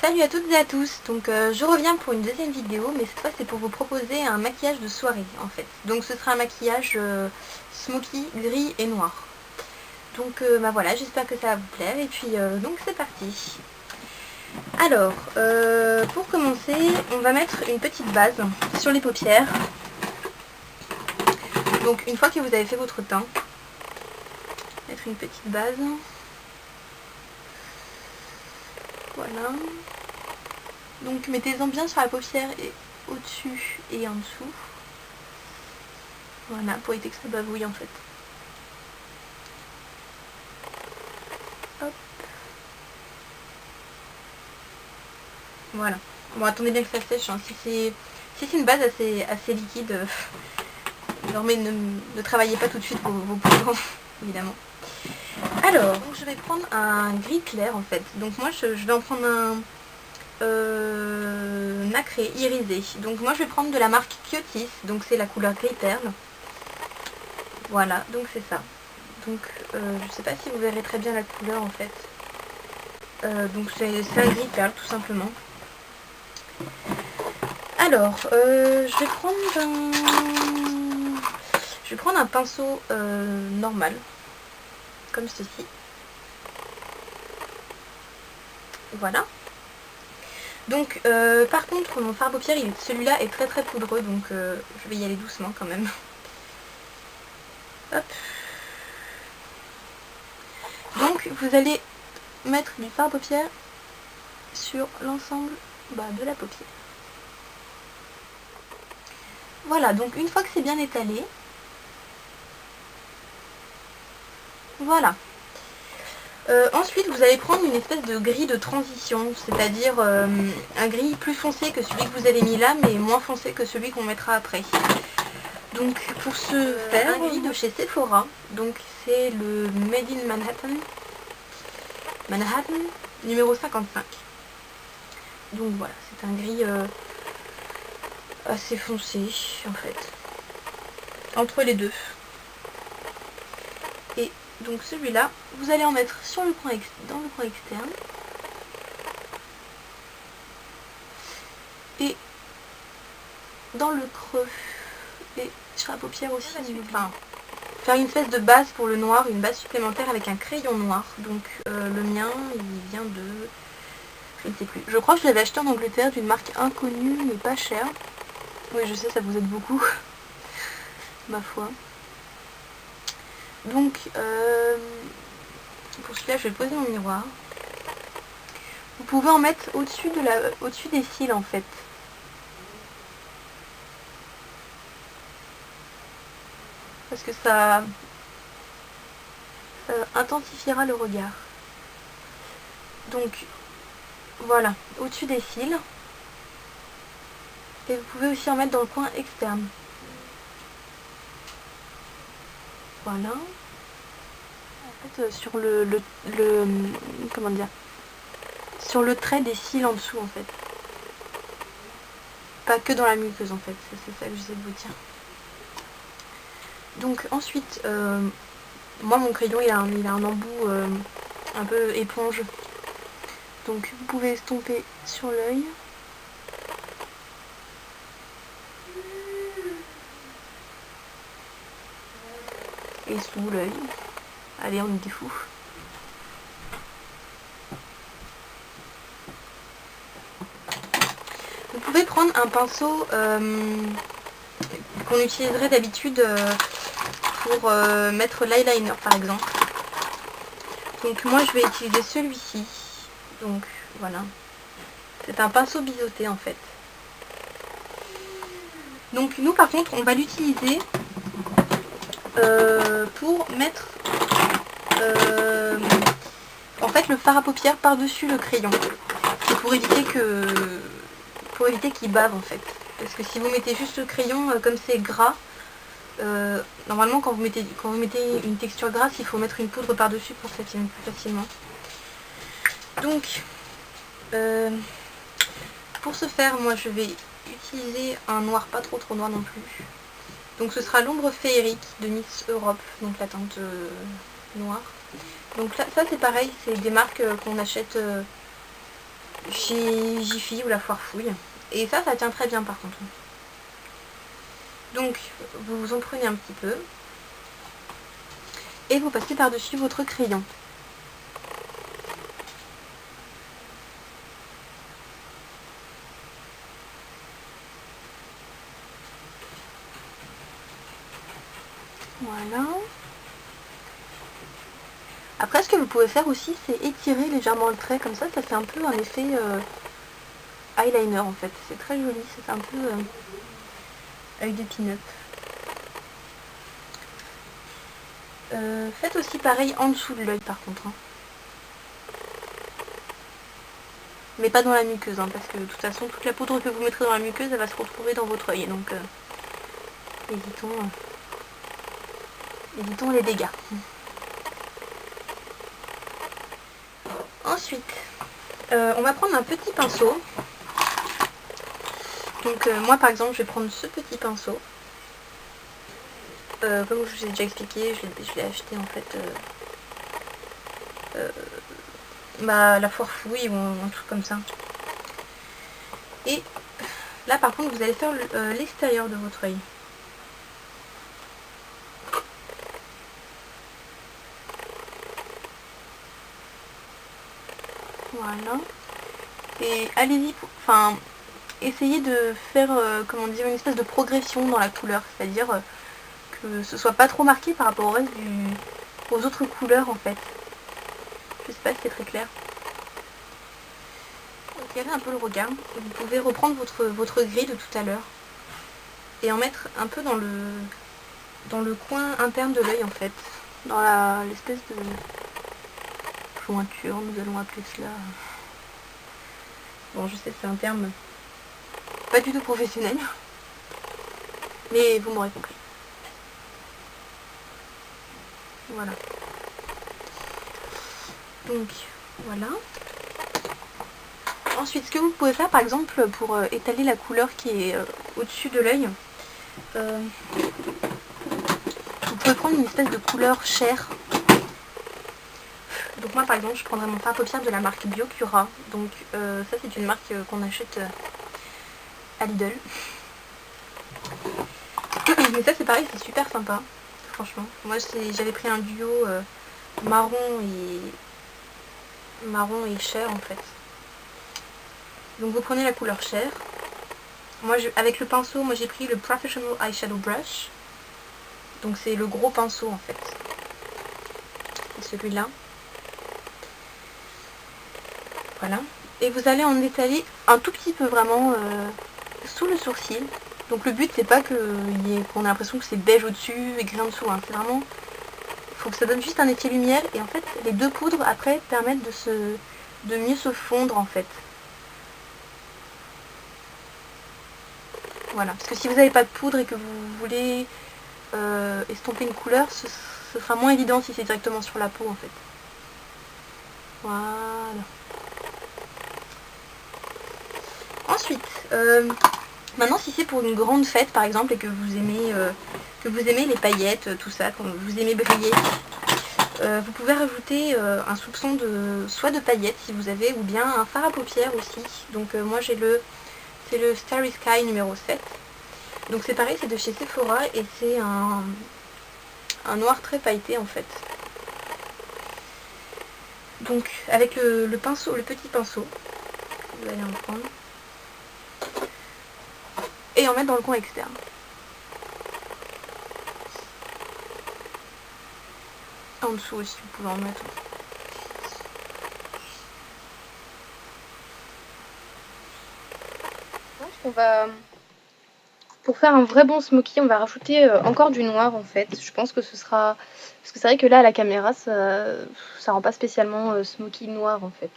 Salut à toutes et à tous, donc je reviens pour une deuxième vidéo, mais cette fois c'est pour vous proposer un maquillage de soirée en fait. Donc ce sera un maquillage smoky, gris et noir. Donc bah voilà, j'espère que ça va vous plaire et puis donc c'est parti. Alors, pour commencer, on va mettre une petite base sur les paupières. Donc une fois que vous avez fait votre teint, mettre une petite base. Voilà. Donc mettez-en bien sur la paupière et au-dessus et en dessous. Voilà, pour éviter que ça bavouille en fait. Hop. Voilà. Bon, attendez bien que ça sèche. Hein. Si c'est une base assez liquide, désormais ne travaillez pas tout de suite vos poudres, évidemment. Alors, donc je vais prendre un gris clair en fait. Donc moi je vais en prendre un nacré irisé. Donc moi je vais prendre de la marque Kyotis. Donc c'est la couleur gris perle. Voilà, donc c'est ça. Donc je sais pas si vous verrez très bien la couleur en fait. Donc c'est un gris perle tout simplement. Alors je vais prendre un pinceau normal comme ceci. Voilà. Donc par contre mon fard à paupières celui-là est très poudreux, donc je vais y aller doucement quand même. Hop. Donc vous allez mettre du fard à paupières sur l'ensemble de la paupière. Voilà, donc une fois que c'est bien étalé, voilà. Ensuite, vous allez prendre une espèce de gris de transition, c'est-à-dire un gris plus foncé que celui que vous avez mis là, mais moins foncé que celui qu'on mettra après. Donc pour ce faire, un gris de chez Sephora, donc c'est le Made in Manhattan numéro 55. Donc voilà, c'est un gris assez foncé en fait, entre les deux. Et donc celui-là, vous allez en mettre sur le coin dans le coin externe. Et dans le creux. Et sur la paupière aussi. Enfin, faire une espèce de base pour le noir, une base supplémentaire avec un crayon noir. Donc le mien, il vient de... je ne sais plus. Je crois que je l'avais acheté en Angleterre d'une marque inconnue, mais pas chère. Oui, je sais, ça vous aide beaucoup. Ma foi. Donc, pour celui-là, je vais poser mon miroir. Vous pouvez en mettre au-dessus des cils, en fait. Parce que ça intensifiera le regard. Donc, voilà, au-dessus des cils. Et vous pouvez aussi en mettre dans le coin externe. Voilà. En fait, sur comment dire, sur le trait des cils en dessous en fait. Pas que dans la muqueuse en fait, c'est ça que j'essaie de vous dire. Donc ensuite, moi mon crayon il a un embout un peu éponge. Donc vous pouvez estomper sur l'œil. Et sous l'œil. Allez, on était fous. Vous pouvez prendre un pinceau qu'on utiliserait d'habitude pour mettre l'eyeliner par exemple. Donc moi je vais utiliser celui-ci. Donc voilà. C'est un pinceau biseauté en fait. Donc nous par contre on va l'utiliser pour mettre en fait le fard à paupières par-dessus le crayon. C'est pour éviter qu'il bave en fait. Parce que si vous mettez juste le crayon comme c'est gras, normalement quand vous mettez une texture grasse, il faut mettre une poudre par-dessus pour que ça tienne plus facilement. Donc pour ce faire, moi je vais utiliser un noir pas trop noir non plus. Donc ce sera l'ombre féerique de Miss Europe, donc la teinte noire. Donc là, ça c'est pareil, c'est des marques qu'on achète chez Jiffy ou la Foire Fouille. Et ça tient très bien par contre. Donc vous en prenez un petit peu et vous passez par-dessus votre crayon. Voilà. Après, ce que vous pouvez faire aussi, c'est étirer légèrement le trait, comme ça fait un peu un effet eyeliner en fait. C'est très joli, c'est un peu œil de pin-up. Faites aussi pareil en dessous de l'œil par contre. Hein. Mais pas dans la muqueuse, hein, parce que de toute façon, toute la poudre que vous mettrez dans la muqueuse, elle va se retrouver dans votre œil. Donc, évitons les dégâts. Ensuite, on va prendre un petit pinceau. Donc moi par exemple, je vais prendre ce petit pinceau. Comme je vous ai déjà expliqué, je l'ai acheté en fait la Foire Fouille ou un truc comme ça. Et là par contre, vous allez faire l'extérieur de votre œil. Voilà. Et allez-y, enfin, essayez de faire, comment dire, une espèce de progression dans la couleur. C'est-à-dire que ce soit pas trop marqué par rapport au reste aux autres couleurs en fait. Je sais pas si c'est très clair. Éclairez un peu le regard. Et vous pouvez reprendre votre gris de tout à l'heure et en mettre un peu dans le coin interne de l'œil en fait. Dans l'espèce de jointure, nous allons appeler cela. Bon, je sais que c'est un terme pas du tout professionnel, mais vous m'aurez compris. Voilà. Donc, voilà. Ensuite, ce que vous pouvez faire, par exemple, pour étaler la couleur qui est au-dessus de l'œil, vous pouvez prendre une espèce de couleur chair. Donc moi, par exemple, je prendrais mon fard à paupières de la marque Biocura. Donc ça, c'est une marque qu'on achète à Lidl. Mais ça, c'est pareil, c'est super sympa, franchement. Moi, j'avais pris un duo marron et chair, en fait. Donc vous prenez la couleur chair. Moi, avec le pinceau, moi j'ai pris le Professional Eyeshadow Brush. Donc c'est le gros pinceau, en fait. C'est celui-là. Voilà. Et vous allez en étaler un tout petit peu, vraiment, sous le sourcil. Donc le but, c'est pas qu'on ait l'impression que c'est beige au-dessus et gris en dessous. Hein. C'est vraiment... Il faut que ça donne juste un effet lumière. Et en fait, les deux poudres, après, permettent de mieux se fondre, en fait. Voilà. Parce que si vous n'avez pas de poudre et que vous voulez estomper une couleur, ce sera moins évident si c'est directement sur la peau, en fait. Voilà. Ensuite, maintenant, si c'est pour une grande fête, par exemple, et que vous aimez les paillettes, tout ça, que vous aimez briller, vous pouvez rajouter un soupçon soit de paillettes, si vous avez, ou bien un fard à paupières aussi. Donc moi, c'est le Starry Sky numéro 7. Donc c'est pareil, c'est de chez Sephora, et c'est un noir très pailleté, en fait. Donc, avec le pinceau, le petit pinceau, vous allez en prendre. Et en mettre dans le coin externe. En dessous aussi, vous pouvez en mettre. On va, pour faire un vrai bon smoky, on va rajouter encore du noir en fait. Je pense que ce sera... Parce que c'est vrai que là, à la caméra, ça rend pas spécialement smoky noir en fait.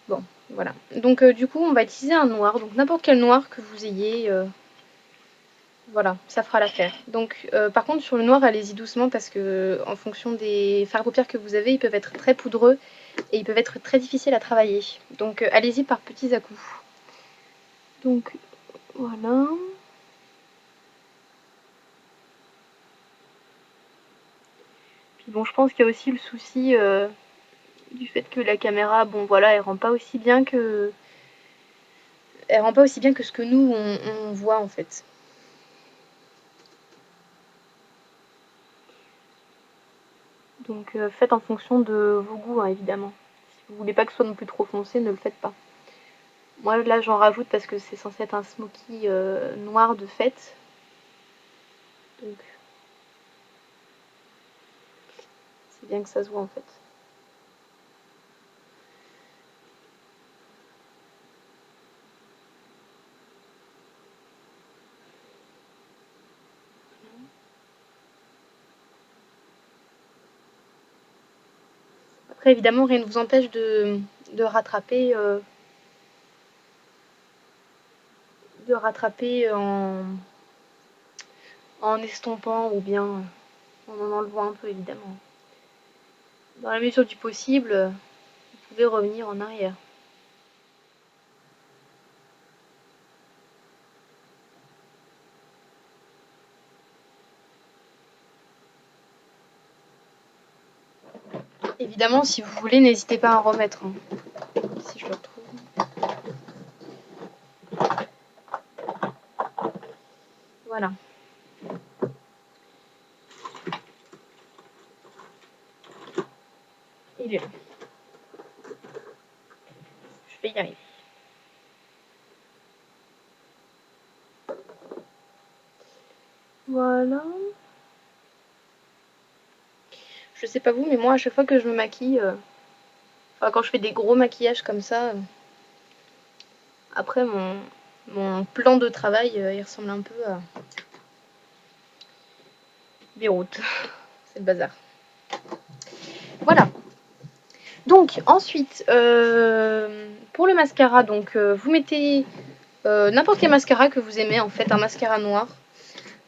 Bon, voilà. Donc du coup, on va utiliser un noir. Donc n'importe quel noir que vous ayez... voilà, ça fera l'affaire. Donc, par contre, sur le noir, allez-y doucement parce que, en fonction des fards à paupières que vous avez, ils peuvent être très poudreux et ils peuvent être très difficiles à travailler. Donc, allez-y par petits à-coups. Donc, voilà. Puis bon, je pense qu'il y a aussi le souci du fait que la caméra, bon voilà, elle rend pas aussi bien que ce que nous on voit en fait. Donc faites en fonction de vos goûts, hein, évidemment. Si vous voulez pas que ce soit non plus trop foncé, ne le faites pas. Moi là j'en rajoute parce que c'est censé être un smoky noir de fête. Donc c'est bien que ça se voit en fait. Après évidemment rien ne vous empêche de rattraper en estompant ou bien en enlevant un peu évidemment. Dans la mesure du possible, vous pouvez revenir en arrière. Évidemment, si vous voulez, n'hésitez pas à en remettre. Hein. Si je le retrouve. Voilà. Il est là. Je vais y arriver. Voilà. Je sais pas vous, mais moi, à chaque fois que je me maquille, quand je fais des gros maquillages comme ça, après mon plan de travail, il ressemble un peu à Beyrouth. C'est le bazar. Voilà. Donc ensuite, pour le mascara, donc vous mettez n'importe quel mascara que vous aimez, en fait, un mascara noir.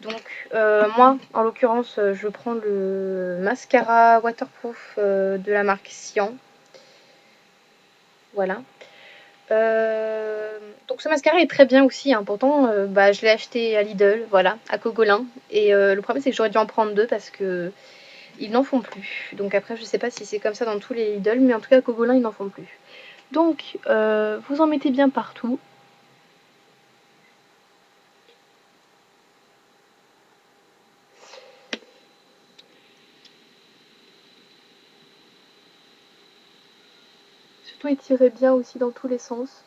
Donc moi, en l'occurrence, je prends le mascara waterproof de la marque Cyan. Voilà. Donc ce mascara est très bien aussi, hein. Pourtant je l'ai acheté à Lidl, voilà, à Cogolin. Et le problème c'est que j'aurais dû en prendre deux parce que ils n'en font plus. Donc après je sais pas si c'est comme ça dans tous les Lidl, mais en tout cas à Cogolin ils n'en font plus. Donc vous en mettez bien partout. Surtout étirez bien aussi dans tous les sens.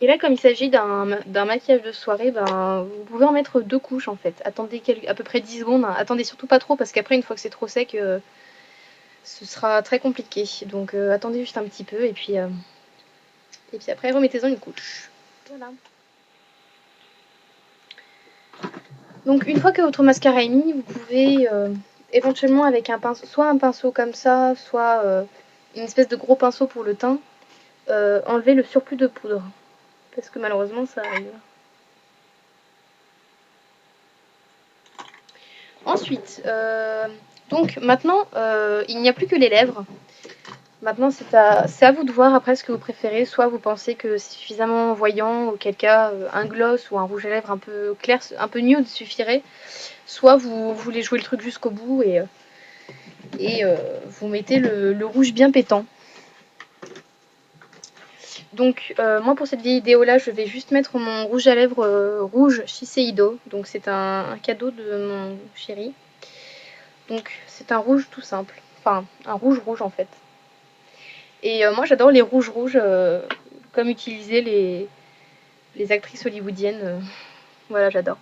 Et là, comme il s'agit d'un maquillage de soirée, vous pouvez en mettre deux couches en fait. Attendez à peu près 10 secondes. Attendez surtout pas trop parce qu'après, une fois que c'est trop sec, ce sera très compliqué. Donc attendez juste un petit peu et puis après, remettez-en une couche. Voilà. Donc une fois que votre mascara est mis, vous pouvez éventuellement avec un pinceau, soit un pinceau comme ça, soit une espèce de gros pinceau pour le teint, enlever le surplus de poudre. Parce que malheureusement, ça arrive. Ensuite, donc maintenant, il n'y a plus que les lèvres. Maintenant, c'est à vous de voir après ce que vous préférez. Soit vous pensez que c'est suffisamment voyant, auquel cas un gloss ou un rouge à lèvres un peu clair, un peu nude suffirait. Soit vous voulez jouer le truc jusqu'au bout et vous mettez le rouge bien pétant. Donc moi pour cette vidéo là je vais juste mettre mon rouge à lèvres rouge Shiseido. Donc c'est un cadeau de mon chéri. Donc c'est un rouge tout simple. Enfin un rouge rouge en fait. Et moi j'adore les rouges rouges comme utilisaient les actrices hollywoodiennes. Voilà j'adore.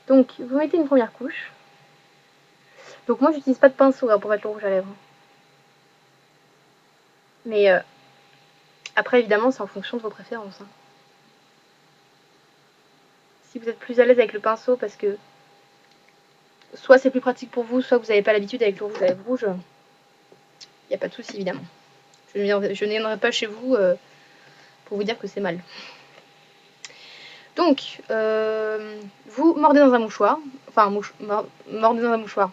Donc vous mettez une première couche. Donc moi j'utilise pas de pinceau pour mettre le rouge à lèvres. Mais après évidemment c'est en fonction de vos préférences. Hein. Si vous êtes plus à l'aise avec le pinceau parce que soit c'est plus pratique pour vous, soit vous n'avez pas l'habitude avec le rouge à lèvres rouge, il n'y a pas de souci évidemment. Je ne viendrai pas chez vous pour vous dire que c'est mal. Donc, vous mordez dans un mouchoir. Enfin, mordez dans un mouchoir.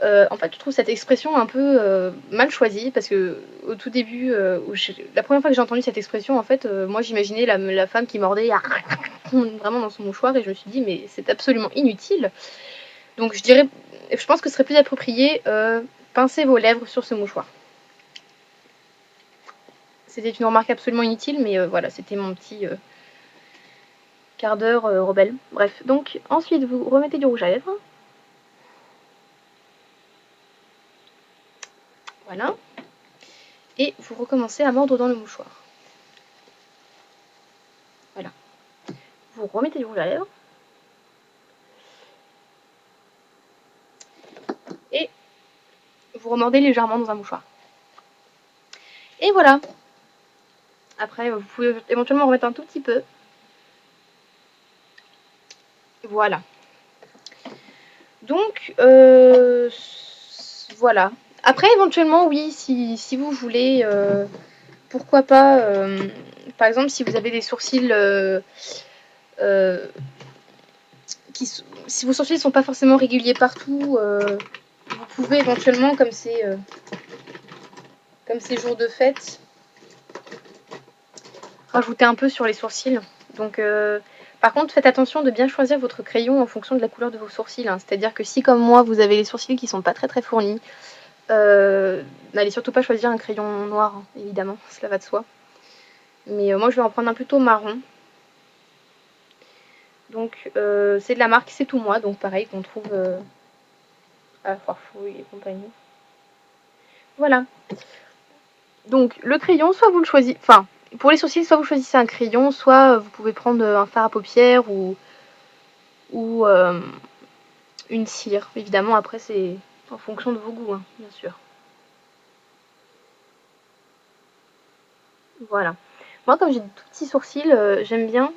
En fait, je trouve cette expression un peu mal choisie parce que au tout début, la première fois que j'ai entendu cette expression, en fait, moi j'imaginais la femme qui mordait vraiment dans son mouchoir et je me suis dit mais c'est absolument inutile. Donc je pense que ce serait plus approprié pincer vos lèvres sur ce mouchoir. C'était une remarque absolument inutile, mais voilà, c'était mon petit quart d'heure rebelle. Bref, donc ensuite vous remettez du rouge à lèvres. Voilà. Et vous recommencez à mordre dans le mouchoir. Voilà. Vous remettez du rouge à lèvres. Et vous remordez légèrement dans un mouchoir. Et voilà. Après, vous pouvez éventuellement remettre un tout petit peu. Voilà. Donc, voilà. Après, éventuellement, oui, si vous voulez, pourquoi pas, par exemple, si vous avez des sourcils si vos sourcils ne sont pas forcément réguliers partout, vous pouvez éventuellement, comme c'est jours de fête, rajouter un peu sur les sourcils. Donc, par contre, faites attention de bien choisir votre crayon en fonction de la couleur de vos sourcils. Hein. C'est-à-dire que si, comme moi, vous avez les sourcils qui sont pas très très fournis, n'allez surtout pas choisir un crayon noir, hein, évidemment, cela va de soi. Mais moi, je vais en prendre un plutôt marron. Donc, c'est de la marque C'est Tout Moi, donc pareil, qu'on trouve à Farfouille et compagnie. Voilà. Donc, le crayon, soit vous le choisissez... Enfin, pour les sourcils, soit vous choisissez un crayon, soit vous pouvez prendre un fard à paupières ou une cire. Évidemment, après, c'est en fonction de vos goûts, hein, bien sûr. Voilà. Moi, comme j'ai de tout petits sourcils, j'aime bien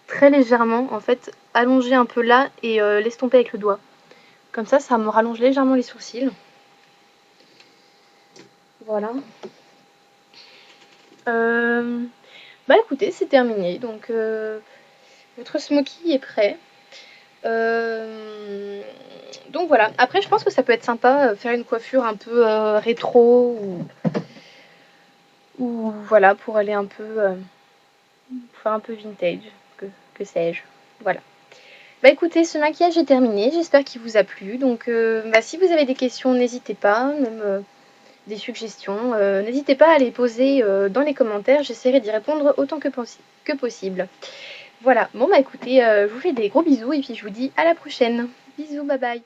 très légèrement, en fait, allonger un peu là et l'estomper avec le doigt. Comme ça me rallonge légèrement les sourcils. Voilà. Bah écoutez, c'est terminé. Donc, votre smoky est prêt. Donc voilà. Après, je pense que ça peut être sympa, faire une coiffure un peu rétro ou voilà, pour aller un peu... faire un peu vintage, que sais-je. Voilà. Bah écoutez, ce maquillage est terminé, j'espère qu'il vous a plu. Donc si vous avez des questions, n'hésitez pas, même des suggestions, n'hésitez pas à les poser dans les commentaires, j'essaierai d'y répondre autant que possible. Voilà, bon bah écoutez, je vous fais des gros bisous et puis je vous dis à la prochaine. Bisous, bye bye.